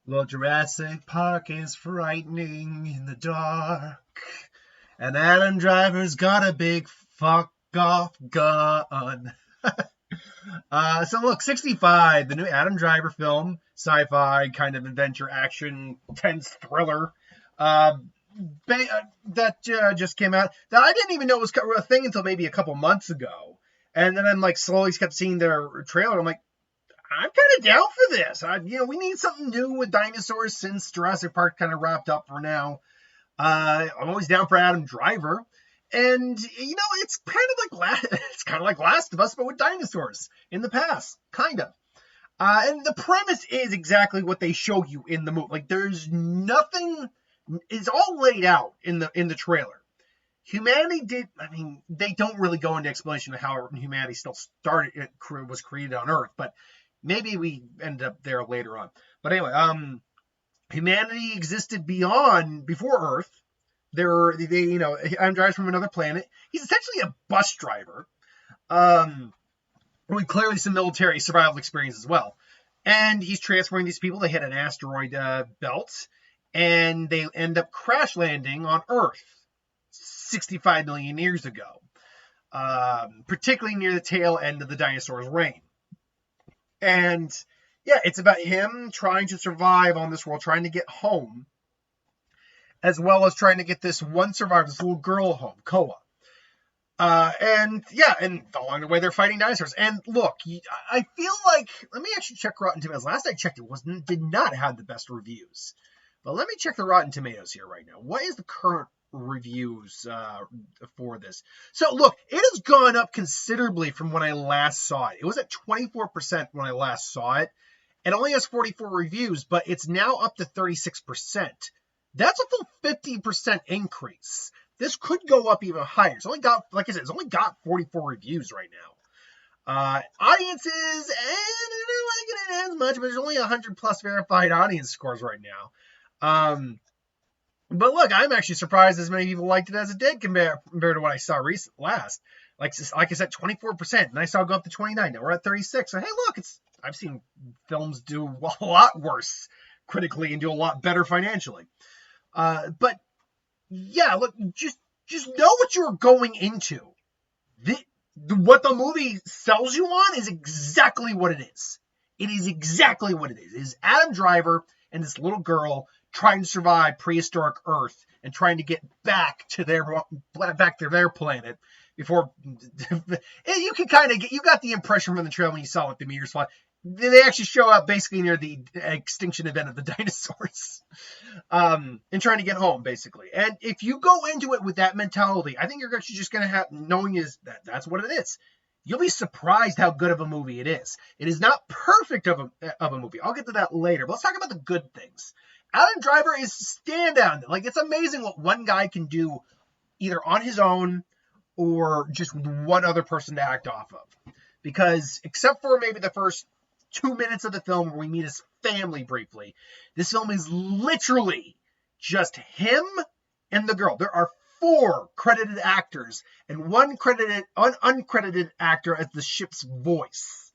Well, Jurassic Park is frightening in the dark, and Adam Driver's got a big fuck off gun. So look, 65, the new Adam Driver film, sci-fi kind of adventure action, tense thriller, uh, that just came out. That I didn't even know was a thing until maybe a couple months ago, and then I'm like slowly kept seeing their trailer. I'm like, I'm kind of down for this. We need something new with dinosaurs since Jurassic Park kind of wrapped up for now. I'm always down for Adam Driver, and it's kind of like Last of Us, but with dinosaurs in the past, kind of. And the premise is exactly what they show you in the movie. Like, there's nothing. It's all laid out in the trailer. Humanity did. I mean, they don't really go into explanation of how humanity still was created on Earth, but maybe we end up there later on. But anyway, humanity existed before Earth. I'm driving from another planet. He's essentially a bus driver. With clearly some military survival experience as well. And he's transferring these people. They hit an asteroid belt, and they end up crash landing on Earth 65 million years ago, particularly near the tail end of the dinosaurs' reign. And yeah, it's about him trying to survive on this world, trying to get home, as well as trying to get this one survivor, this little girl, home, Koa. And along the way they're fighting dinosaurs. And look, I feel like, let me actually check Rotten Tomatoes. Last I checked, it did not have the best reviews. But let me check the Rotten Tomatoes here right now. What is the current reviews for this? So look, it has gone up considerably from when I last saw it. It was at 24% when I last saw it. It only has 44 reviews, but it's now up to 36%. That's a full 50% increase. This could go up even higher. It's only got 44 reviews right now. Audiences, they're not liking it as much, but there's only 100 plus verified audience scores right now. But look, I'm actually surprised as many people liked it as it did compared to what I saw last. Like I said, 24%, and I saw it go up to 29. Now we're at 36. So hey, look, I've seen films do a lot worse critically and do a lot better financially. But yeah, look, just know what you're going into. What the movie sells you on is exactly what it is. It is exactly what it is. It is Adam Driver and this little girl trying to survive prehistoric Earth and trying to get back to their planet before. You got the impression from the trailer when you saw the meteors fly. They actually show up basically near the extinction event of the dinosaurs, and trying to get home, basically. And if you go into it with that mentality, I think you're actually just going to have, knowing is that's what it is. You'll be surprised how good of a movie it is. It is not perfect of a movie. I'll get to that later, but let's talk about the good things. Adam Driver is standout. Like, it's amazing what one guy can do either on his own or just one other person to act off of. Because except for maybe the first 2 minutes of the film where we meet his family briefly, this film is literally just him and the girl. There are 4 credited actors and one uncredited actor as the ship's voice.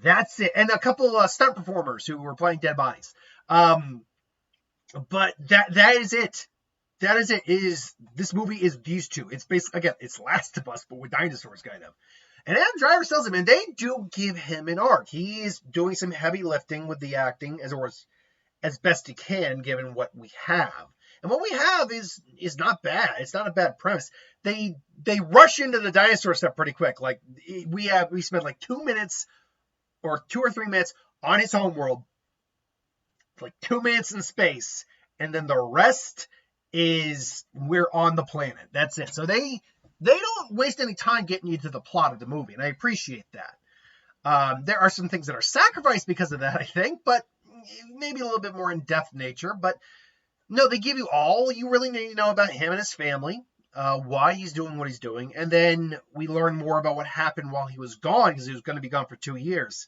That's it. And a couple stunt performers who were playing dead bodies. But that is it. That is it. This movie is these two. It's basically, again, it's Last of Us, but with dinosaurs, kind of. And Adam Driver sells him, and they do give him an arc. He's doing some heavy lifting with the acting as best he can, given what we have. And what we have is not bad. It's not a bad premise. They rush into the dinosaur stuff pretty quick. Like we spent like 2 minutes or 2 or 3 minutes on his homeworld, like 2 minutes in space, and then the rest is we're on the planet. That's it. So they don't waste any time getting you to the plot of the movie, and I appreciate that. There are some things that are sacrificed because of that, I think, but maybe a little bit more in-depth nature. But no, they give you all you really need to know about him and his family, why he's doing what he's doing, and then we learn more about what happened while he was gone, because he was going to be gone for 2 years.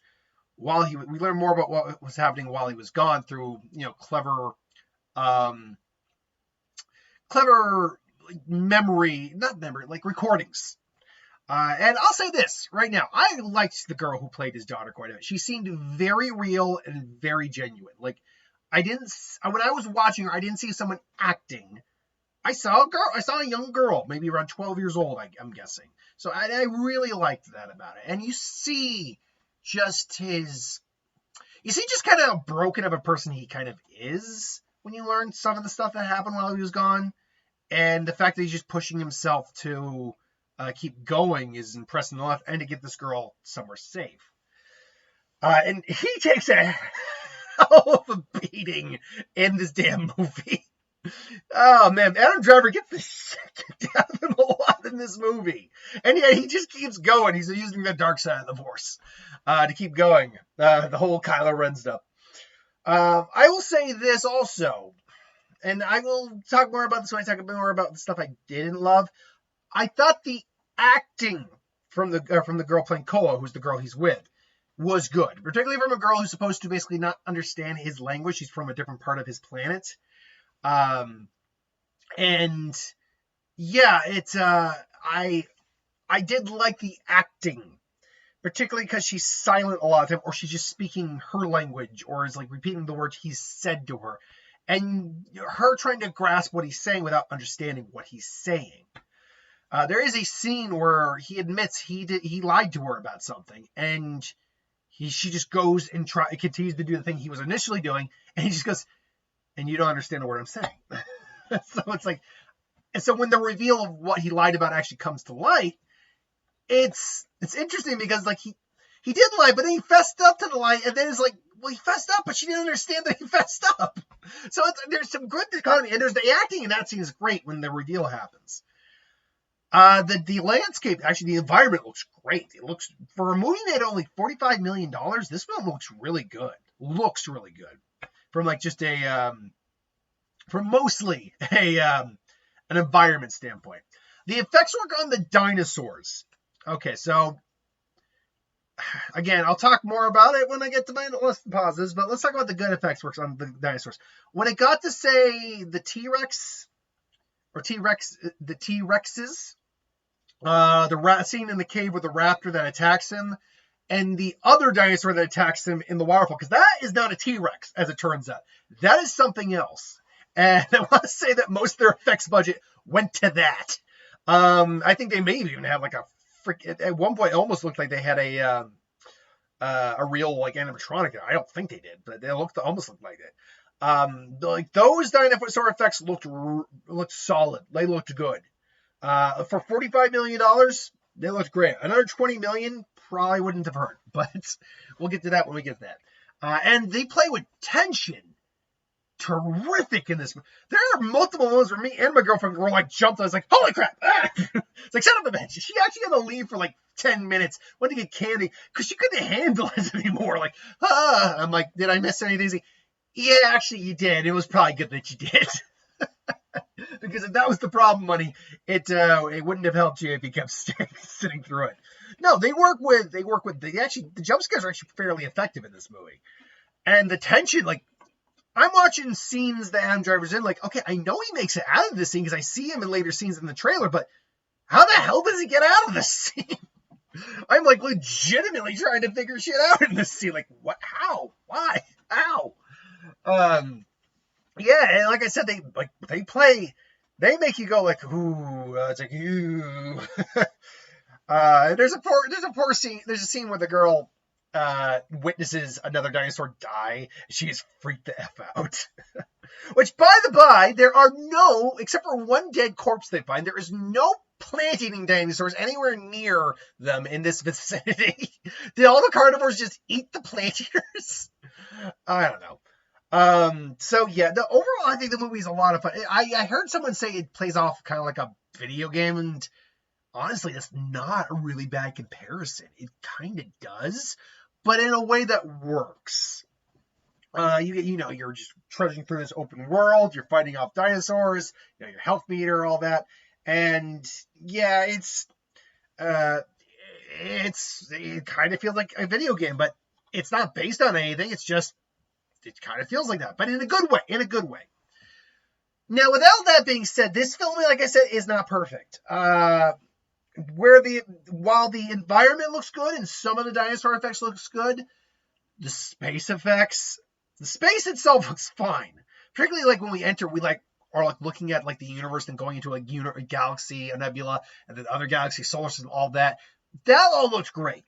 We learn more about what was happening while he was gone through clever recordings. And I'll say this right now. I liked the girl who played his daughter quite a bit. She seemed very real and very genuine. Like, when I was watching her, I didn't see someone acting. I saw a young girl, maybe around 12 years old, I'm guessing. So I really liked that about it. And you see just kind of how broken of a person he kind of is when you learn some of the stuff that happened while he was gone. And the fact that he's just pushing himself to keep going is impressive enough, and to get this girl somewhere safe. And he takes a hell of a beating in this damn movie. Oh man, Adam Driver gets the shit kicked out of him a lot in this movie, and yeah, he just keeps going. He's using the dark side of the Force to keep going. The whole Kylo Ren stuff. I will say this also, and I will talk more about this when I talk more about the stuff I didn't love. I thought the acting from the girl playing Koa, who's the girl he's with, was good, particularly from a girl who's supposed to basically not understand his language. She's from a different part of his planet. And yeah, I did like the acting, particularly because she's silent a lot of time, or she's just speaking her language, or is like repeating the words he's said to her, and her trying to grasp what he's saying without understanding what he's saying. There is a scene where he admits he lied to her about something, and she just goes and continues to do the thing he was initially doing, and he just goes, and you don't understand the word I'm saying. So it's like, and so when the reveal of what he lied about actually comes to light, it's interesting because like he did lie, but then he fessed up to the lie, and then it's like, well, he fessed up, but she didn't understand that he fessed up. So there's some good dichotomy, and there's the acting in that scene is great when the reveal happens. The landscape, actually, the environment looks great. It looks, for a movie made only $45 million, this film looks really good. Looks really good. From like just from mostly an environment standpoint. The effects work on the dinosaurs. Okay, so again, I'll talk more about it when I get to my list of positives, but let's talk about the good effects works on the dinosaurs. When it got to say the T-Rex, or the T-Rexes, the scene in the cave with the raptor that attacks him, and the other dinosaur that attacks him in the waterfall, because that is not a T-Rex, as it turns out. That is something else. And I want to say that most of their effects budget went to that. I think they may even have like at one point, it almost looked like they had a real like animatronic. I don't think they did, but they almost looked like it. Like those dinosaur effects looked solid. They looked good. For $45 million, they looked great. Another $20 million probably wouldn't have hurt, but we'll get to that when we get to that. And they play with tension. Terrific in this. There are multiple moments where me and my girlfriend were like jumped. I was like, holy crap. Ah! It's like, son of a bitch. She actually had to leave for like 10 minutes. Went to get candy because she couldn't handle it anymore. Like, I'm like, did I miss anything? Like, yeah, actually you did. It was probably good that you did. Because if that was the problem, money, it wouldn't have helped you if you kept sitting through it. No, the jump scares are actually fairly effective in this movie. And the tension, like, I'm watching scenes that Adam Driver's in, like, okay, I know he makes it out of this scene because I see him in later scenes in the trailer, but how the hell does he get out of this scene? I'm like legitimately trying to figure shit out in this scene. Like, what? How? Why? How? Yeah, and like I said, they make you go like, ooh, it's like, ooh. There's a scene where the girl witnesses another dinosaur die. She is freaked the F out. Which, by the by, there are no, except for one dead corpse they find, there is no plant-eating dinosaurs anywhere near them in this vicinity. Did all the carnivores just eat the plant eaters? I don't know. So yeah, overall, I think the movie is a lot of fun. I heard someone say it plays off kind of like a video game, and honestly, that's not a really bad comparison. It kind of does, but in a way that works. You're just trudging through this open world. You're fighting off dinosaurs. Your health meter, all that, and yeah, it kind of feels like a video game, but it's not based on anything. It kind of feels like that, but in a good way. Now, with all that being said, this film, like I said, is not perfect. While the environment looks good and some of the dinosaur effects looks good, the space effects The space itself looks fine, particularly like when we enter, we like are like looking at like the universe and going into a galaxy, a nebula, and then other galaxy, solar system, all that. That all looks great.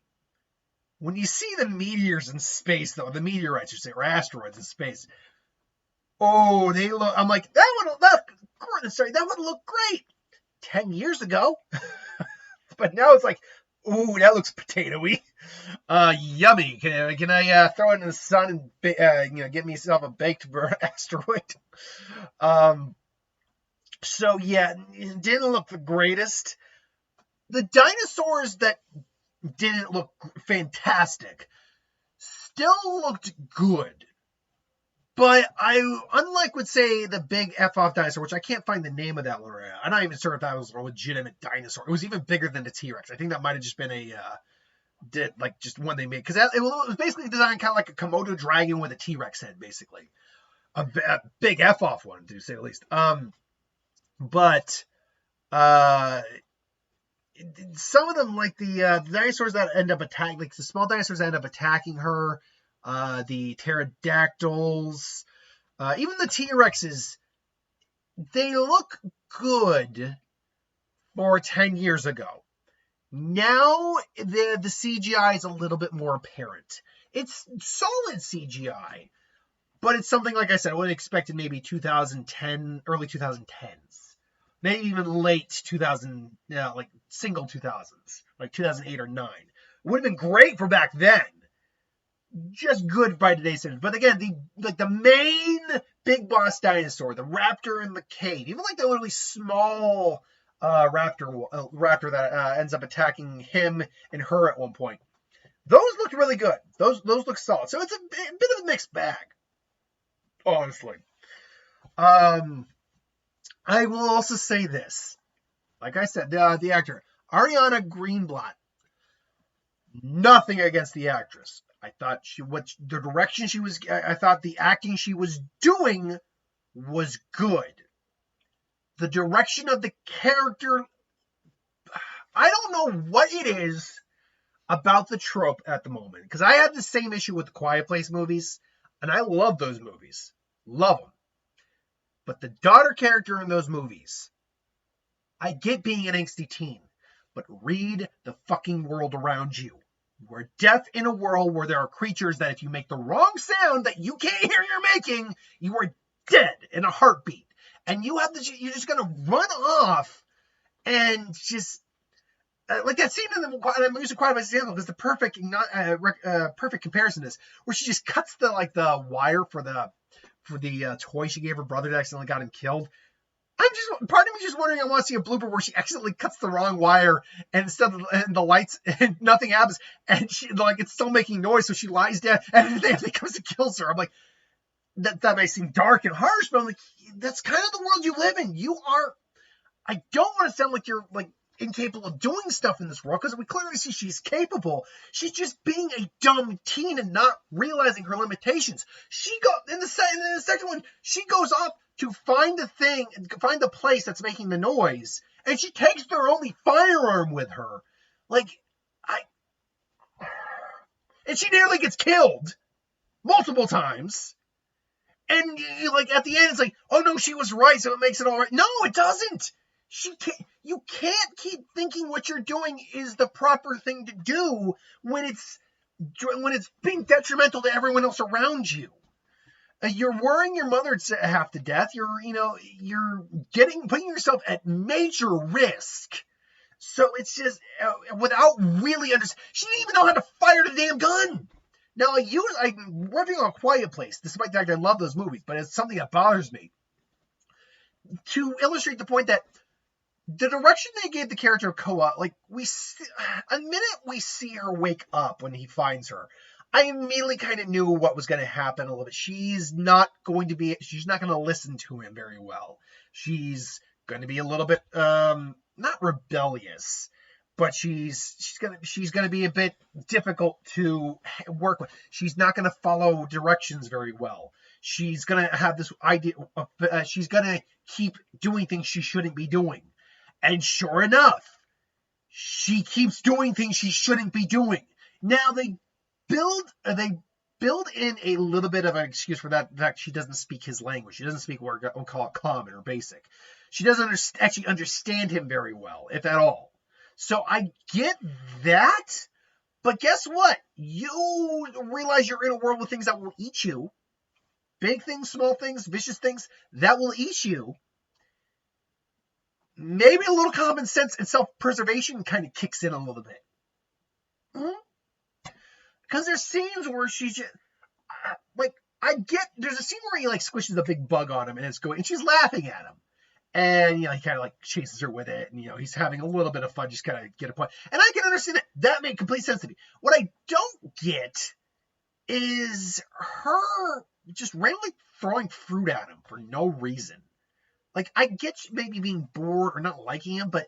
When you see the meteors in space, though, the meteorites, or asteroids in space, oh, they look. I'm like, that would look great 10 years ago, but now it's like, ooh, that looks potatoey. Yummy. Can I throw it in the sun and get myself a baked asteroid? So yeah, it didn't look the greatest. The dinosaurs that didn't look fantastic still looked good. But unlike, would say, the big F-off dinosaur, which I can't find the name of that one right now. I'm not even sure if that was a legitimate dinosaur. It was even bigger than the T-Rex. I think that might have just been just one they made. Because it was basically designed kind of like a Komodo dragon with a T-Rex head, basically. A big F-off one, to say the least. But some of them, like the dinosaurs that end up attacking, like the small dinosaurs that end up attacking her, the pterodactyls, even the T-Rexes, they look good for 10 years ago. Now the CGI is a little bit more apparent. It's solid CGI, but it's something, like I said, I would have expected maybe 2010, early 2010s. Maybe even late 2000, like single 2000s, like 2008 or 9. It would have been great for back then. Just good by today's standards. But again, the main big boss dinosaur, the raptor in the cave, even like the really small raptor that ends up attacking him and her at one point, those look really good. Those look solid. So it's a bit of a mixed bag, honestly. I will also say this. Like I said, the actor, Ariana Greenblatt, nothing against the actress. I thought I thought the acting she was doing was good. The direction of the character, I don't know what it is about the trope at the moment. Because I had the same issue with the Quiet Place movies, and I love those movies. Love them. But the daughter character in those movies, I get being an angsty teen, but read the fucking world around you. You are deaf in a world where there are creatures that if you make the wrong sound that you can't hear you're making, you are dead in a heartbeat. And you're just going to run off and just, like that scene in I'm using Quiet Place example because the perfect comparison is where she just cuts the wire for the toy she gave her brother that accidentally got him killed. Part of me just wondering, I want to see a blooper where she accidentally cuts the wrong wire and instead of the lights and nothing happens and she it's still making noise, so she lies dead and then he comes and kills her. I'm like, that may seem dark and harsh, but I'm like, that's kind of the world you live in. I don't want to sound like you're incapable of doing stuff in this world, because we clearly see she's capable. She's just being a dumb teen and not realizing her limitations. In the second one, she goes off to find the place that's making the noise, and she takes their only firearm with her. And she nearly gets killed multiple times. And at the end, it's like, oh no, she was right, so it makes it all right. No, it doesn't. You can't keep thinking what you're doing is the proper thing to do when it's being detrimental to everyone else around you. You're worrying your mother half to death. You're putting yourself at major risk. So it's just without really understanding. She didn't even know how to fire the damn gun. Now I'm working on a Quiet Place, despite the fact I love those movies, but it's something that bothers me. To illustrate the point that the direction they gave the character of Koa, the minute we see her wake up when he finds her, I immediately kind of knew what was going to happen a little bit. She's not going to listen to him very well. She's going to be a little bit, not rebellious, but she's going to be a bit difficult to work with. She's not going to follow directions very well. She's going to have this idea of, she's going to keep doing things she shouldn't be doing. And sure enough, she keeps doing things she shouldn't be doing. Now they build in a little bit of an excuse for that fact she doesn't speak his language. She doesn't speak what we'll call it common or basic. She doesn't actually understand him very well, if at all. So I get that, but guess what? You realize you're in a world with things that will eat you. Big things, small things, vicious things that will eat you. Maybe a little common sense and self-preservation kind of kicks in a little bit. Because there's scenes where she's just, like, there's a scene where he, like, squishes a big bug on him, and and she's laughing at him. And, he kind of, like, chases her with it, and, he's having a little bit of fun, just kind of get a point. And I can understand that. That made complete sense to me. What I don't get is her just randomly throwing fruit at him for no reason. Like, I get maybe being bored or not liking him, but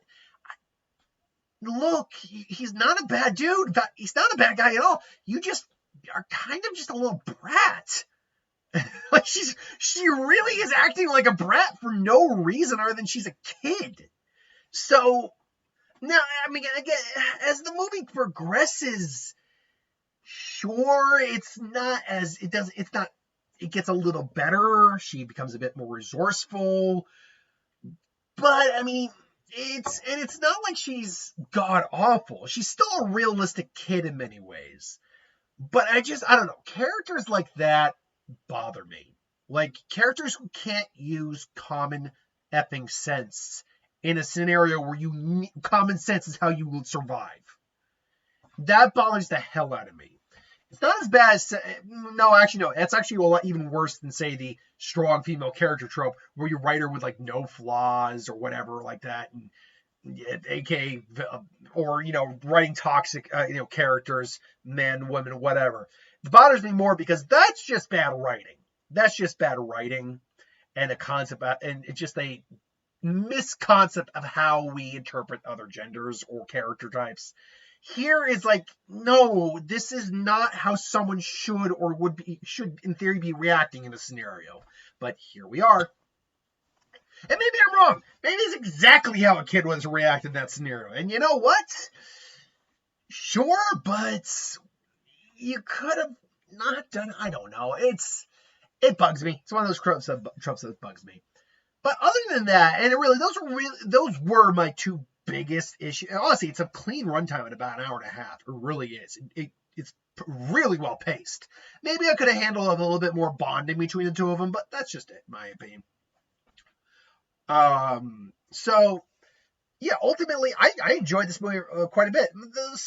look, he's not a bad dude. In fact, he's not a bad guy at all. You just are kind of just a little brat. Like, she really is acting like a brat for no reason other than she's a kid. So, now, I mean, again, as the movie progresses, sure, it gets a little better. She becomes a bit more resourceful. But, I mean, it's not like she's god awful. She's still a realistic kid in many ways. But I don't know. Characters like that bother me. Like, characters who can't use common effing sense in a scenario where common sense is how you will survive. That bothers the hell out of me. It's not as bad as, no, it's actually a lot even worse than, say, the strong female character trope where you write her with, like, no flaws or whatever like that, and aka, or, writing toxic, characters, men, women, whatever. It bothers me more because that's just bad writing. That's just bad writing and a concept, and it's just a misconcept of how we interpret other genders or character types. Here is like, no, this is not how someone should in theory be reacting in a scenario. But here we are. And maybe I'm wrong. Maybe it's exactly how a kid would react in that scenario. And you know what? Sure, but you could have not done it. I don't know. It bugs me. It's one of those tropes that bugs me. But other than that, and those were my two biggest issue. Honestly, it's a clean runtime at about an hour and a half. It really is. It's really well paced. Maybe I could have handled a little bit more bonding between the two of them, but that's just it, in my opinion. So yeah, ultimately, I enjoyed this movie quite a bit. The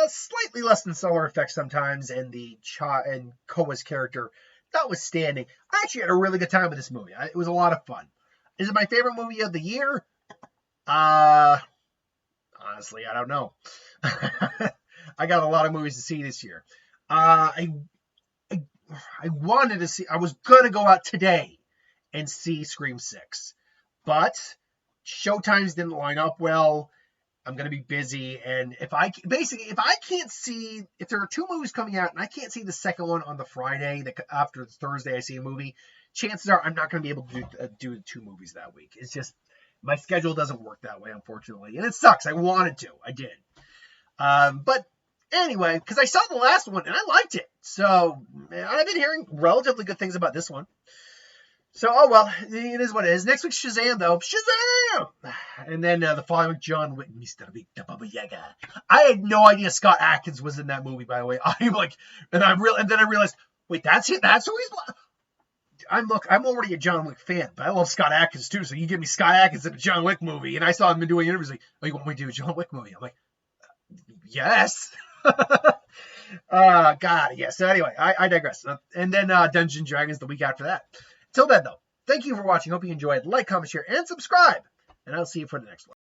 slightly less than stellar effects sometimes, and and Koa's character notwithstanding, I actually had a really good time with this movie. It was a lot of fun. Is it my favorite movie of the year? Honestly, I don't know. I got a lot of movies to see this year. I wanted to see, I was going to go out today and see Scream 6, but showtimes didn't line up well. I'm going to be busy, and if there are two movies coming out and I can't see the second one on the Friday after the Thursday I see a movie, chances are I'm not going to be able to do the two movies that week. It's just, my schedule doesn't work that way, unfortunately, and it sucks. I wanted to. I did. But anyway, because I saw the last one and I liked it, so I've been hearing relatively good things about this one. So, oh well, it is what it is. Next week's Shazam, though. Shazam! And then the following week, John Wick, Mr. Big the Baba Yaga. I had no idea Scott Adkins was in that movie, by the way. I'm like, and then I realized, wait, that's it? That's who he's... I'm already a John Wick fan, but I love Scott Adkins too. So you give me Scott Adkins in a John Wick movie, and I saw him doing interviews like, "Oh, you want me to do a John Wick movie?" I'm like, "Yes." God, yes. So anyway, I digress. And then Dungeons & Dragons the week after that. Till then, though, thank you for watching. Hope you enjoyed. Like, comment, share, and subscribe. And I'll see you for the next one.